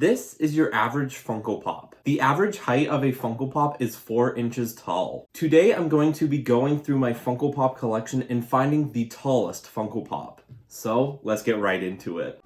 This is your average Funko Pop. The average height of a Funko Pop is 4 inches tall. Today I'm going to be going through my Funko Pop collection and finding the tallest Funko Pop. So let's get right into it.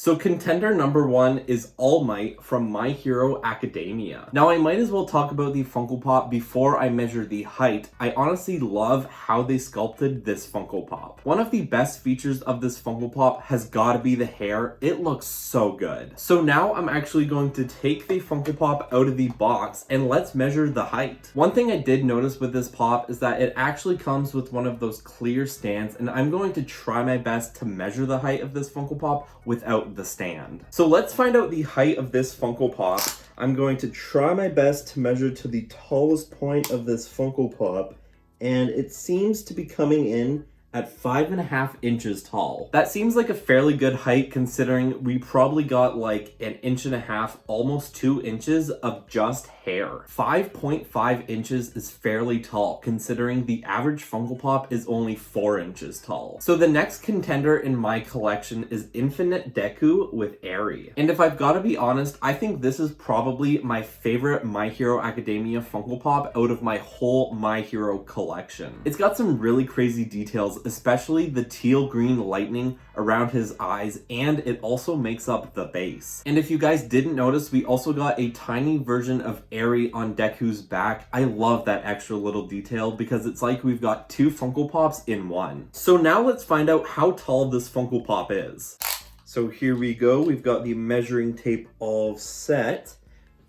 So contender number 1 is All Might from My Hero Academia. Now I might as well talk about the Funko Pop before I measure the height. I honestly love how they sculpted this Funko Pop. One of the best features of this Funko Pop has got to be the hair. It looks so good. So now I'm actually going to take the Funko Pop out of the box and let's measure the height. One thing I did notice with this pop is that it actually comes with one of those clear stands, and I'm going to try my best to measure the height of this Funko Pop without the stand. So let's find out the height of this Funko Pop. I'm going to try my best to measure to the tallest point of this Funko Pop, and it seems to be coming in at 5.5 inches tall. That seems like a fairly good height considering we probably got like 1.5 inches, almost 2 inches of just hair. 5.5 inches is fairly tall considering the average Funko Pop is only 4 inches tall. So the next contender in my collection is Infinite Deku with Eri. And if I've got to be honest, I think this is probably my favorite My Hero Academia Funko Pop out of my whole My Hero collection. It's got some really crazy details, especially the teal green lightning around his eyes, and it also makes up the base. And if you guys didn't notice, we also got a tiny version of Eri on Deku's back. I love that extra little detail because it's like we've got 2 Funko Pops in one. So now let's find out how tall this Funko Pop is. So here we go, we've got the measuring tape all set.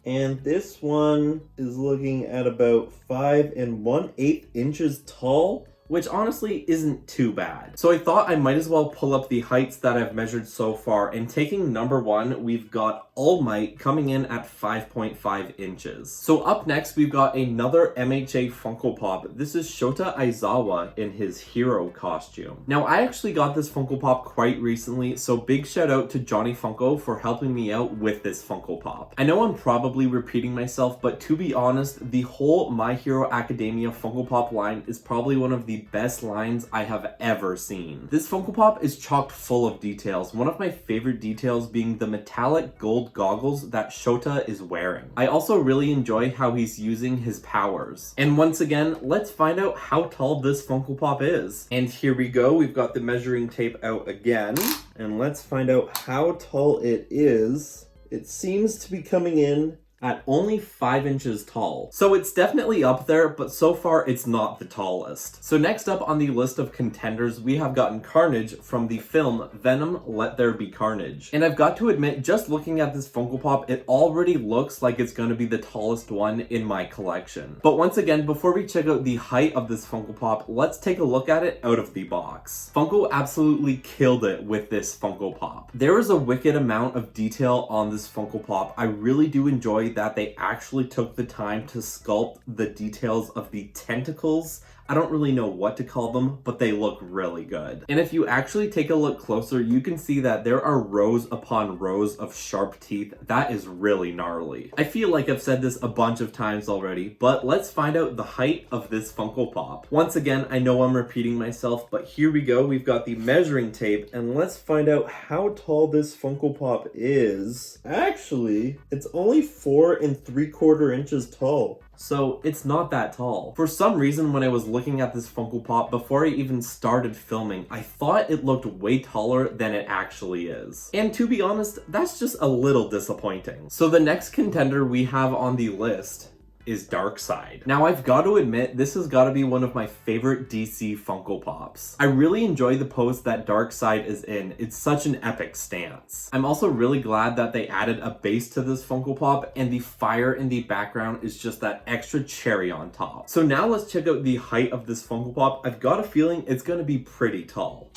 And this one is looking at about 5 1/8 inches tall, which honestly isn't too bad. So I thought I might as well pull up the heights that I've measured so far, and taking number 1, we've got All Might coming in at 5.5 inches. So up next, we've got another MHA Funko Pop. This is Shota Aizawa in his hero costume. Now I actually got this Funko Pop quite recently, so big shout out to Johnny Funko for helping me out with this Funko Pop. I know I'm probably repeating myself, but to be honest, the whole My Hero Academia Funko Pop line is probably one of the best lines I have ever seen. This Funko Pop is chock full of details, one of my favorite details being the metallic gold goggles that Shota is wearing. I also really enjoy how he's using his powers. And once again, let's find out how tall this Funko Pop is. And here we go, we've got the measuring tape out again, and let's find out how tall it is. It seems to be coming in at only 5 inches tall. So it's definitely up there, but so far it's not the tallest. So next up on the list of contenders, we have gotten Carnage from the film Venom: Let There Be Carnage. And I've got to admit, just looking at this Funko Pop, it already looks like it's going to be the tallest one in my collection. But once again, before we check out the height of this Funko Pop, let's take a look at it out of the box. Funko absolutely killed it with this Funko Pop. There is a wicked amount of detail on this Funko Pop. I really do enjoy that they actually took the time to sculpt the details of the tentacles. I don't really know what to call them, but they look really good. And if you actually take a look closer, you can see that there are rows upon rows of sharp teeth. That is really gnarly. I feel like I've said this a bunch of times already, but let's find out the height of this Funko Pop. Once again, I know I'm repeating myself, but here we go. We've got the measuring tape, and let's find out how tall this Funko Pop is. Actually, it's only 4 3/4 inches tall. So it's not that tall. For some reason, when I was looking at this Funko Pop before I even started filming, I thought it looked way taller than it actually is. And to be honest, that's just a little disappointing. So the next contender we have on the list is Darkseid. Now I've got to admit, this has got to be one of my favorite DC Funko Pops. I really enjoy the pose that Darkseid is in. It's such an epic stance. I'm also really glad that they added a base to this Funko Pop, and the fire in the background is just that extra cherry on top. So now let's check out the height of this Funko Pop. I've got a feeling it's gonna be pretty tall.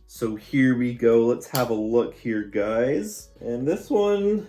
So here we go, let's have a look here, guys. And this one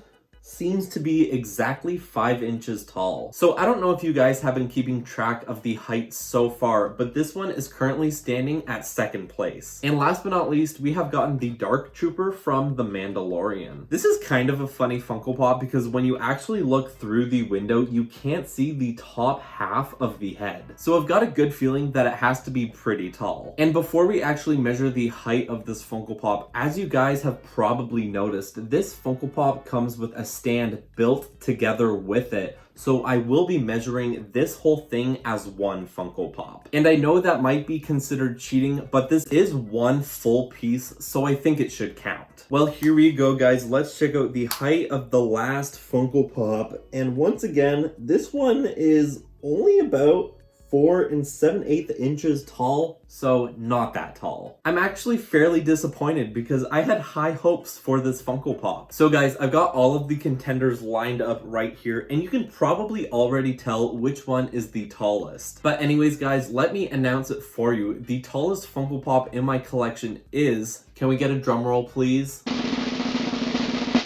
seems to be exactly 5 inches tall. So I don't know if you guys have been keeping track of the height so far, but this one is currently standing at 2nd place. And last but not least, we have gotten the Dark Trooper from The Mandalorian. This is kind of a funny Funko Pop because when you actually look through the window, you can't see the top half of the head. So I've got a good feeling that it has to be pretty tall. And before we actually measure the height of this Funko Pop, as you guys have probably noticed, this Funko Pop comes with a stand built together with it. So I will be measuring this whole thing as one Funko Pop. And I know that might be considered cheating, but this is one full piece, so I think it should count. Well, here we go, guys. Let's check out the height of the last Funko Pop. And once again, this one is only about 4 7/8 inches tall, so not that tall. I'm actually fairly disappointed because I had high hopes for this Funko Pop. So guys, I've got all of the contenders lined up right here, and you can probably already tell which one is the tallest. But anyways, guys, let me announce it for you. The tallest Funko Pop in my collection is, can we get a drum roll, please?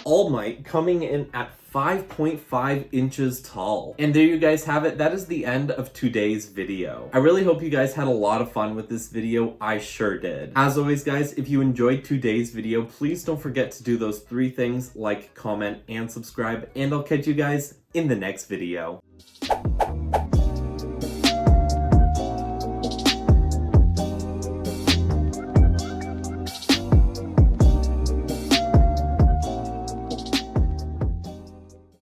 All Might, coming in at 5.5 inches tall. And there you guys have it. That is the end of today's video. I really hope you guys had a lot of fun with this video. I sure did. As always, guys, if you enjoyed today's video, please don't forget to do those 3 things: like, comment, and subscribe. And I'll catch you guys in the next video.